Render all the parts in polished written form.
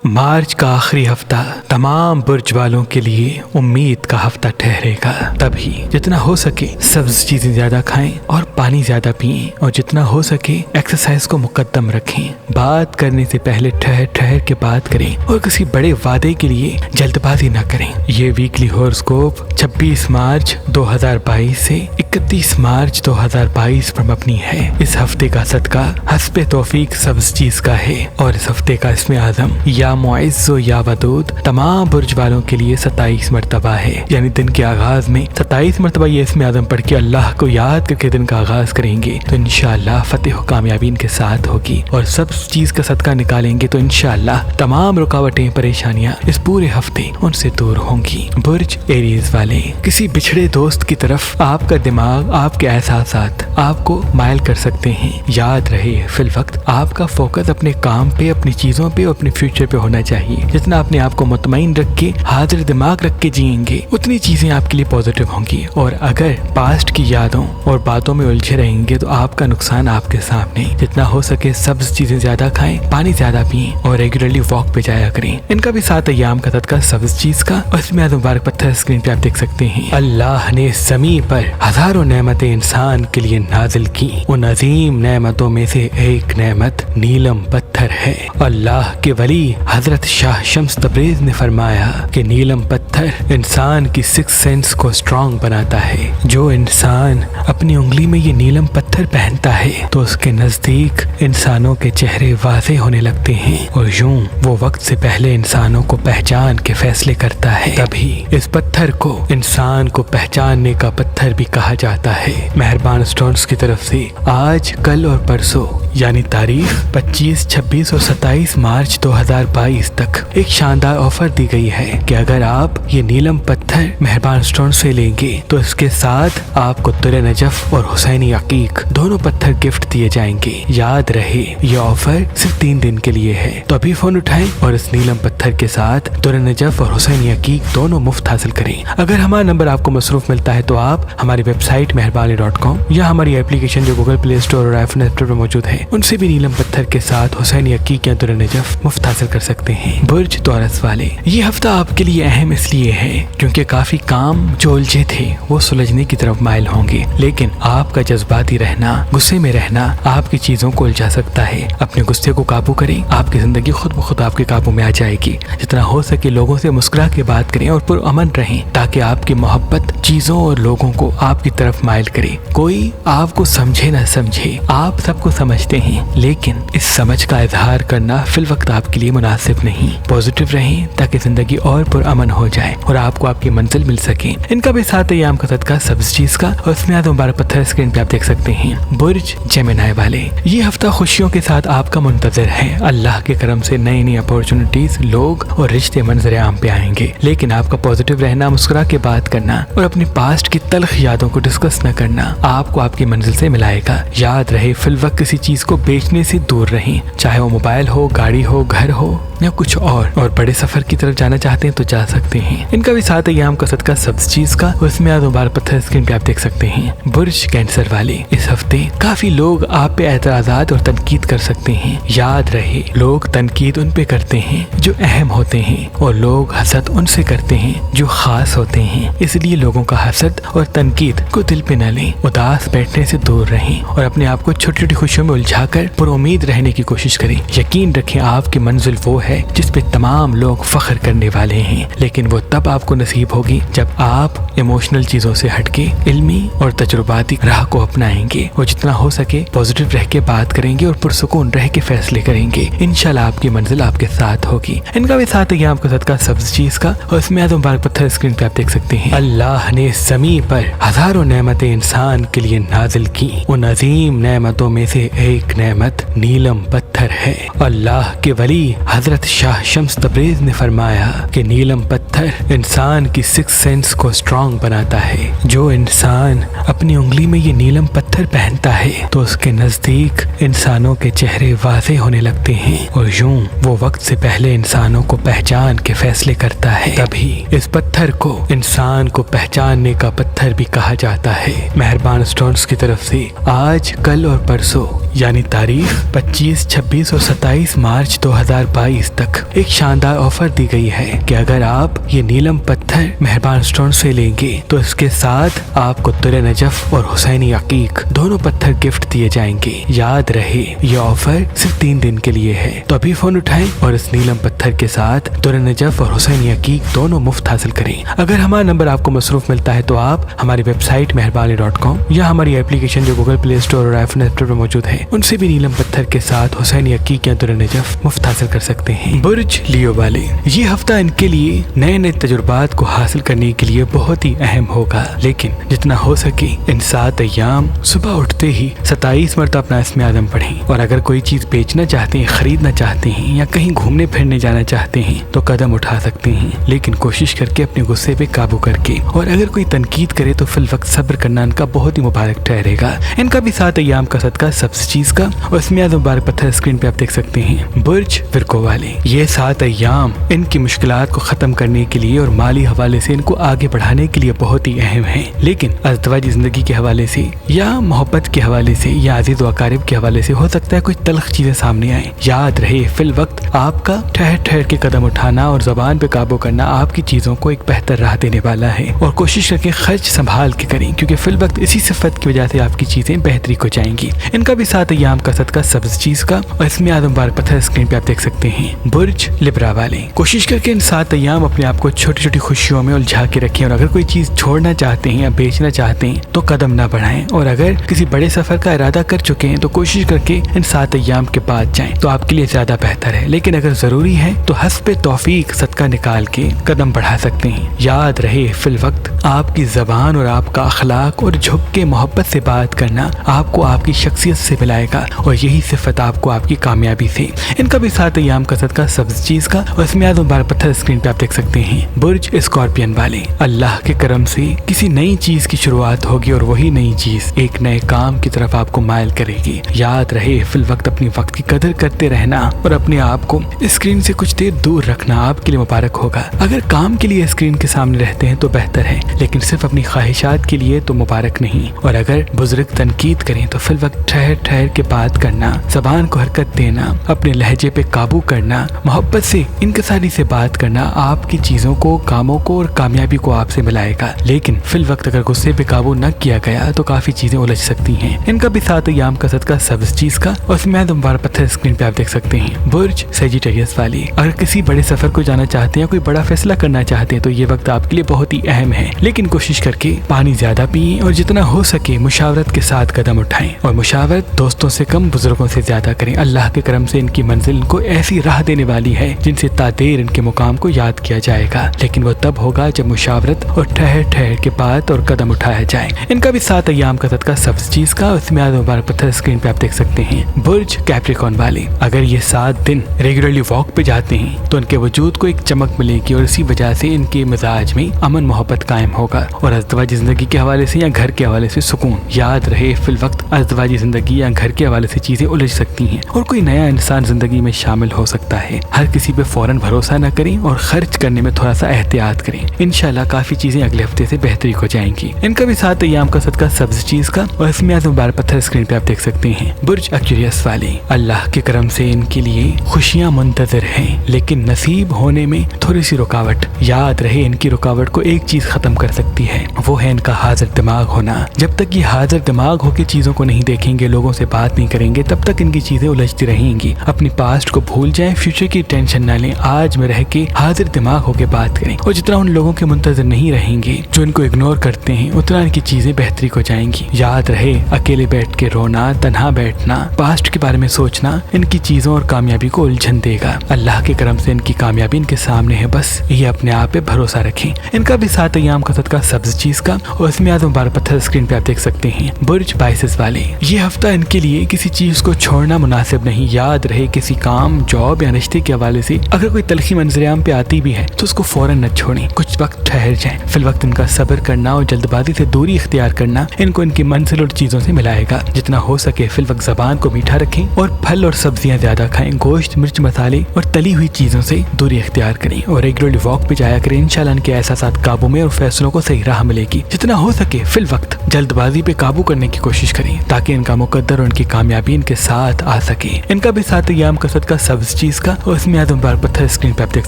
मार्च का आखिरी हफ्ता तमाम बुर्ज वालों के लिए उम्मीद का हफ्ता ठहरेगा। तभी जितना हो सके सब्ज चीजें ज्यादा खाएं और पानी ज्यादा पिएं और जितना हो सके एक्सरसाइज को मुकद्दम रखें। बात करने से पहले ठहर ठहर के बात करें और किसी बड़े वादे के लिए जल्दबाजी न करें। ये वीकली हॉरोस्कोप 26 मार्च 2022 से 31 मार्च 2022 पर मबनी है। इस हफ्ते का सदका हस्बे तौफीक सब्ज चीज का है और इस हफ्ते का इसमें आजम या मुइज़्ज़ो या वदूद तमाम बुर्ज वालों के लिए 27 मरतबा है। यानी दिन के आगाज में 27 मरतबा ये इसमें आजम पढ़ के अल्लाह को याद करके दिन का आगाज करेंगे तो इंशाअल्लाह फतेह कामयाबी इनके साथ होगी। और सब चीज का सदका निकालेंगे तो इंशाअल्लाह तमाम रुकावटें परेशानियां इस पूरे हफ्ते उनसे दूर होंगी। बुर्ज एरीज वाले, किसी बिछड़े दोस्त की तरफ आपका दिमाग, आपके एहसासात आपको मायल कर सकते हैं। याद रहे फिल वक्त आपका फोकस अपने काम पे, अपनी चीजों पे और अपने फ्यूचर पे होना चाहिए। जितना अपने आप को मुतमईन रख के, हाजिर दिमाग रख के जिएंगे उतनी चीजें आपके लिए पॉजिटिव होंगी। और अगर पास्ट की यादों और बातों में उलझे रहेंगे तो आपका नुकसान आपके सामने। जितना हो सके सब्ज चीजें ज्यादा खाएं, पानी ज्यादा पिएं और रेगुलरली वॉक पे जाया करें। इनका भी 7 अय्याम का सदका सब्ज चीज का और इसमें आज मुबारक पत्थर स्क्रीन पे आप देख सकते हैं। अल्लाह ने ज़मीन पर हजारों नेमतें इंसान के लिए नाजिल की। उन अजीम नेमतों में से एक नेमत नीलम पत्थर है। अल्लाह के वली हजरत शाह शम्स तबरेज ने फरमाया कि नीलम पत्थर इंसान की 6 सेंस को स्ट्रॉन्ग बनाता है। जो इंसान अपनी उंगली में ये नीलम पत्थर पहनता है तो उसके नजदीक इंसानों के चेहरे वाज़ेह होने लगते हैं और यूं वो वक्त से पहले इंसानों को पहचान के फैसले करता है। तभी इस पत्थर को इंसान को पहचानने का पत्थर भी कहा जाता है। मेहरबान स्टोन्स की तरफ से आज, कल और परसों यानी तारीख 25, 26 और 27 मार्च 2022 तक एक शानदार ऑफर दी गई है कि अगर आप ये नीलम पत्थर मेहरबान स्टोन से लेंगे तो इसके साथ आपको तुरे नजफ और हुसैनी अकीक दोनों पत्थर गिफ्ट दिए जाएंगे। याद रहे ये ऑफर सिर्फ 3 दिन के लिए है, तो अभी फोन उठाएं और इस नीलम पत्थर के साथ तुरे नजफ और हुसैनी अकीक दोनों मुफ्त हासिल करें। अगर हमारा नंबर आपको मसरूफ मिलता है तो आप हमारी वेबसाइट मेहरबानी.com या हमारी एप्लीकेशन जो गूगल प्ले स्टोर और आईफोन ऐप पर मौजूद है उनसे भी नीलम पत्थर के साथ हुसैनी अकीक या तुरे नजफ मुफ्त हासिल कर सकते हैं। बुर्ज तौरस वाले, ये हफ्ता आपके लिए अहम इसलिए है क्योंकि काफी काम जो उलझे थे वो सुलझने की तरफ माइल होंगे, लेकिन आपका जज्बाती रहना, गुस्से में रहना आपकी चीजों को उलझा सकता है। अपने गुस्से को काबू करें, आपकी जिंदगी खुद ब खुद आपके काबू में आ जाएगी। जितना हो सके लोगों से मुस्कुरा के बात करें और पुरअमन रहें ताकि आपकी मोहब्बत चीजों और लोगों को आपकी तरफ माइल करे। कोई आपको समझे न समझे, आप सबको समझते हैं, लेकिन इस समझ का इजहार करना फिल वक्त आपके लिए मुनासिब नहीं। पॉजिटिव रहें ताकि जिंदगी और पुरअमन हो जाए और आपको आपकी मंजिल मिल सके। इनका भी 7 अय्याम का सदका सब्ज चीज का और इसमें आज मुबारक पत्थर स्क्रीन पे आप देख सकते हैं। बुर्ज जेमिनी वाले, ये हफ्ता खुशियों के साथ आपका मुंतजर है। अल्लाह के करम से नई नई अपॉर्चुनिटीज, लोग और रिश्ते मंजर आम पे आएंगे, लेकिन आपका पॉजिटिव रहना, मुस्कुरा के बात करना और अपनी पास्ट की तल्ख यादों को डिस्कस न करना आपको आपकी मंजिल से मिलाएगा। याद रहे फिल वक्त किसी चीज को बेचने से दूर रहें, चाहे वो मोबाइल हो, गाड़ी हो, घर हो या कुछ और बड़े सफर की तरफ जाना चाहते हैं तो जा सकते हैं। इनका भी 7 अय्याम का सदका सब्ज चीज का और इसमें आज मुबारक पत्थर स्क्रीन पे आप देख सकते हैं। बुर्ज कैंसर वाले, इस हफ्ते काफी लोग आप पे एतराजात और तनकीद कर सकते हैं। याद रहे लोग तनकीद उन पे करते हैं जो अहम होते हैं और लोग हसद उनसे करते हैं जो खास होते हैं। इसलिए लोगों का हसद और तनकीद को दिल पे न लें, उदास बैठने से दूर रहें और अपने आप को छोटी छोटी खुशियों में उलझाकर पुरुम्मीद रहने की कोशिश करें। यकीन रखें आपकी मंजिल वो है जिस पे तमाम लोग फख्र करने वाले हैं, लेकिन वो तब आपको नसीब होगी जब आप इमोशनल चीजों से हटके इल्मी और तजुर्बाती राह को अपनाएंगे और जितना हो सके पॉजिटिव रह के बात करेंगे और पुरसुकून रह के फैसले करेंगे। इंशाल्लाह आपकी मंजिल आपके साथ होगी। इनका भी 7 अय्याम का सदका सब्ज चीज का और इसमें आज मुबारक पत्थर स्क्रीन पे आप देख सकते हैं। अल्लाह ने ज़मीन पर हजारों नेमतें इंसान के लिए नाजिल की। उन अजीम नेमतों में से एक नेमत नीलम पत्थर है। अल्लाह के वली हजरत शाह शम्स तबरेज ने फरमाया कि नीलम पत्थर इंसान की 6 सेंस को स्ट्रॉन्ग बनाता है। जो इंसान अपनी उंगली में ये नीलम पत्थर पहनता है तो उसके नजदीक इंसानों के चेहरे वाज़ेह होने लगते हैं और यूं वो वक्त से पहले इंसानों को पहचान के फैसले करता है। तभी इस पत्थर को इंसान को पहचानने का पत्थर भी कहा जाता है। मेहरबान स्टोन्स की तरफ से आज, कल और परसों यानी तारीख 25, 26 और 27 मार्च 2022 तक एक शानदार ऑफर दी गई है कि अगर आप ये नीलम पत्थर मेहरबान स्टोन से लेंगे तो इसके साथ आपको तुरे नजफ और हुसैनी अकीक दोनों पत्थर गिफ्ट दिए जाएंगे। याद रहे ये ऑफर सिर्फ 3 दिन के लिए है, तो अभी फोन उठाएं और इस नीलम पत्थर के साथ तुरे नजफ और हुसैनी अकीक दोनों मुफ्त हासिल करें। अगर हमारा नंबर आपको मसरूफ मिलता है तो आप हमारी वेबसाइट मेहरबानी.com या हमारी एप्लीकेशन जो गूगल प्ले स्टोर और आईफोन ऐप पर मौजूद है उनसे भी नीलम पत्थर के साथ हुसैनी अकीक या तुरे नजफ मुफ्त हासिल कर सकते हैं। बुर्ज लियो वाले, ये हफ्ता इनके लिए नए नए तजुर्बात को हासिल करने के लिए बहुत ही अहम होगा, लेकिन जितना हो सके इन 7 अय्याम सुबह उठते ही 27 मरतबा अपना इस्म आज़म पढ़ें। और अगर कोई चीज बेचना चाहते हैं, खरीदना चाहते हैं या कहीं घूमने फिरने जाना चाहते हैं तो कदम उठा सकते हैं, लेकिन कोशिश करके अपने गुस्से पे काबू करके। और अगर कोई तनकीद करे तो फिल वक्त सब्र करना इनका बहुत ही मुबारक ठहरेगा। इनका भी 7 अय्याम का सदका सब्ज चीज का और इस्म आज़म मुबारक पत्थर स्क्रीन पे आप देख सकते हैं। बुर्ज फिरको वाले, ये 7 अय्याम इनकी मुश्किलात को खत्म करने के लिए और माली हवाले से इनको आगे बढ़ाने के लिए बहुत ही अहम है, लेकिन अज़दवाजी जिंदगी के हवाले से या मोहब्बत के हवाले से या अजीज व अकारिब के हवाले से हो सकता है कुछ तल्ख चीजें सामने आए। याद रहे फिल वक्त आपका ठहर ठहर के कदम उठाना और जबान पे काबू करना आपकी चीजों को एक बेहतर राह देने वाला है। और कोशिश करके खर्च संभाल के करें, क्योंकि फिल वक्त इसी सिफत की वजह से आपकी चीजें बेहतरी को जाएंगी। इनका भी 7 अय्याम का सदका सब्ज चीज का और इस्म आज़म मुबारक पत्थर स्क्रीन पे आप देख सकते हैं। बुर्ज लिब्रा वाले, कोशिश करके इन 7 अय्याम अपने आप को छोटी छोटी खुशियों में उलझा के रखें। और अगर कोई चीज छोड़ना चाहते हैं या बेचना चाहते हैं तो कदम ना बढ़ाएं। और अगर किसी बड़े सफर का इरादा कर चुके हैं तो कोशिश करके इन 7 अय्याम के बाद जाएं तो आपके लिए ज्यादा बेहतर है, लेकिन अगर जरूरी है तो हस्बे तौफीक सदका निकाल के कदम बढ़ा सकते हैं। याद रहे फिल वक्त आपकी जबान और आपका अखलाक और झुक के मोहब्बत से बात करना आपको आपकी शख्सियत से मिलाएगा और यही सिफत आपको आपकी कामयाबी से। इनका भी 7 अय्याम का सदका सब्ज चीज का और इस्म आज़म मुबारक पत्थर स्क्रीन पे आप देख सकते हैं। बुर्ज स्कॉर्पियन वाले, अल्लाह के करम से किसी नई चीज की शुरुआत होगी और वही नई चीज एक नए काम की तरफ आपको मायल करेगी। याद रहे फिल वक्त अपनी वक्त की कदर करते रहना और अपने आप को स्क्रीन से कुछ देर दूर रखना आपके लिए मुबारक होगा। अगर काम के लिए स्क्रीन के सामने रहते हैं तो बेहतर है, लेकिन सिर्फ अपनी ख्वाहिशात के लिए तो मुबारक नहीं। और अगर बुजुर्ग तनकीद करें तो फिल वक्त ठहर ठहर के बात करना, जबान को हरकत देना, अपने लहजे पे काबू करना, मोहब्बत से इनकसारी से बात करना आपकी चीजों को, कामों को और कामयाबी को आपसे मिलाएगा। लेकिन फिल वक्त अगर गुस्से पे काबू न किया गया तो काफी चीजें उलझ सकती हैं। इनका भी 7 अय्याम का सदका सब्ज चीज का और इस्म आज़म मुबारक पत्थर स्क्रीन पे आप देख सकते हैं। बुर्ज सेजिटेरियस वाली, अगर किसी बड़े सफर को जाना चाहते हैं, कोई बड़ा फैसला करना चाहते हैं तो ये वक्त आपके लिए बहुत ही अहम है, लेकिन कोशिश करके पानी ज्यादा पिए और जितना हो सके मुशावरत के साथ कदम उठाएं। और मुशावरत दोस्तों से कम बुजुर्गों से ज्यादा करें। अल्लाह के करम से इनकी मंजिल इनको ऐसी राह देने वाली है जिनसे तादेर इनके मुकाम को याद किया जाएगा, लेकिन वो तब होगा जब मुशावरत और ठहर ठहर के बात और कदम उठाया जाए। इनका भी 7 अय्याम का सदका सब्ज चीज का और इस्म आज़म मुबारक पत्थर स्क्रीन पे आप देख सकते हैं। बुर्ज कैप्रिकॉर्न वाले, अगर ये 7 दिन रेगुलरली वॉक पे जाते हैं तो इनके वजूद को एक चमक मिलेगी और इसी वजह से इनके मिजाज में अमन मोहब्बत कायम होगा और अज़दवाजी जिंदगी के हवाले से या घर के हवाले से सुकून। याद रहे फिल वक्त अज़दवाजी जिंदगी या घर के हवाले से चीजें उलझ सकती हैं और कोई नया इंसान जिंदगी में शामिल हो सकता है। हर किसी पे फौरन भरोसा न करें और खर्च करने में थोड़ा सा एहतियात करें। इंशाल्लाह काफी चीजें अगले हफ्ते से बेहतरी हो जाएंगी। इनका भी 7 अय्याम का सदका सब्ज चीज का और इस्म आज़म मुबारक पत्थर स्क्रीन पे आप देख सकते हैं। बुर्ज एक्वेरियस वाले, अल्लाह के करम से इनके लिए खुशियां मुंतजर हैं, लेकिन नसीब होने में थोड़ी सी रुकावट। याद रहे इनकी रुकावट को एक चीज खत्म कर सकती है, वो है इनका हाजिर दिमाग होना। जब तक ये हाजिर दिमाग होकर चीजों को नहीं देखेंगे, लोगों से बात नहीं करेंगे, तब तक इनकी चीजें उलझती रहेंगी। अपनी पास्ट को भूल जाएं, फ्यूचर की टेंशन न लें, आज में रह के हाजिर दिमाग होकर बात करें। और जितना उन लोगों के मुंतजर नहीं रहेंगे जो इनको इग्नोर करते हैं, उतना इनकी चीजें बेहतरी को जाएंगी। याद रहे अकेले बैठ के रोना, तन्हा बैठना, पास्ट के बारे में सोचना इनकी चीजों और कामयाबी को उलझन देगा। अल्लाह के करम से इनकी कामयाबी इनके सामने है, बस ये अपने आप पे भरोसा रखें। इनका भी 7 अय्याम का सदका सब्ज चीज का और इस्म आज़म मुबारक पत्थर स्क्रीन पे आप देख सकते हैं। बुर्ज पाइसेस वाले, ये हफ्ता इनके लिए किसी चीज को छोड़ना मुनासिब नहीं। याद रहे किसी काम, जॉब या रिश्ते के हवाले से अगर कोई तलखी मंजरियाम पे आती भी है तो उसको फौरन न छोड़ें, कुछ वक्त ठहर जाएं। फिल वक्त इनका सब्र करना और जल्दबाजी से दूरी इख्तियार करना इनको इनकी मंजिल और चीजों से मिलाएगा। जितना हो सके फिल वक्त जबान को मीठा रखें और फल और सब्जियां ज्यादा खाएं। गोश्त, मिर्च, मसाले और तली हुई चीजों से दूरी इख्तियार करें और रेगुलरली वॉक पे जाया करें। इंशाल्लाह इनके एहसासात काबू में और फैसलों को सही राह मिलेगी। जितना हो सके फिल वक्त जल्दबाजी पे काबू करने की कोशिश करें ताकि इनका मुकद्दर और ان کی کامیابی ان کے ساتھ آ سکے۔ ان کا بھی 7 ایام کا صدقہ سبز چیز کا، اور اس میں اعظم بار پتھر اسکرین پہ آپ دیکھ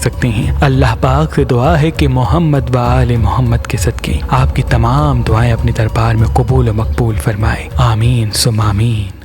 سکتے ہیں۔ اللہ پاک سے دعا ہے کہ محمد و آل محمد کے صدقے آپ کی تمام دعائیں اپنے دربار میں قبول و مقبول فرمائے، آمین ثم آمین۔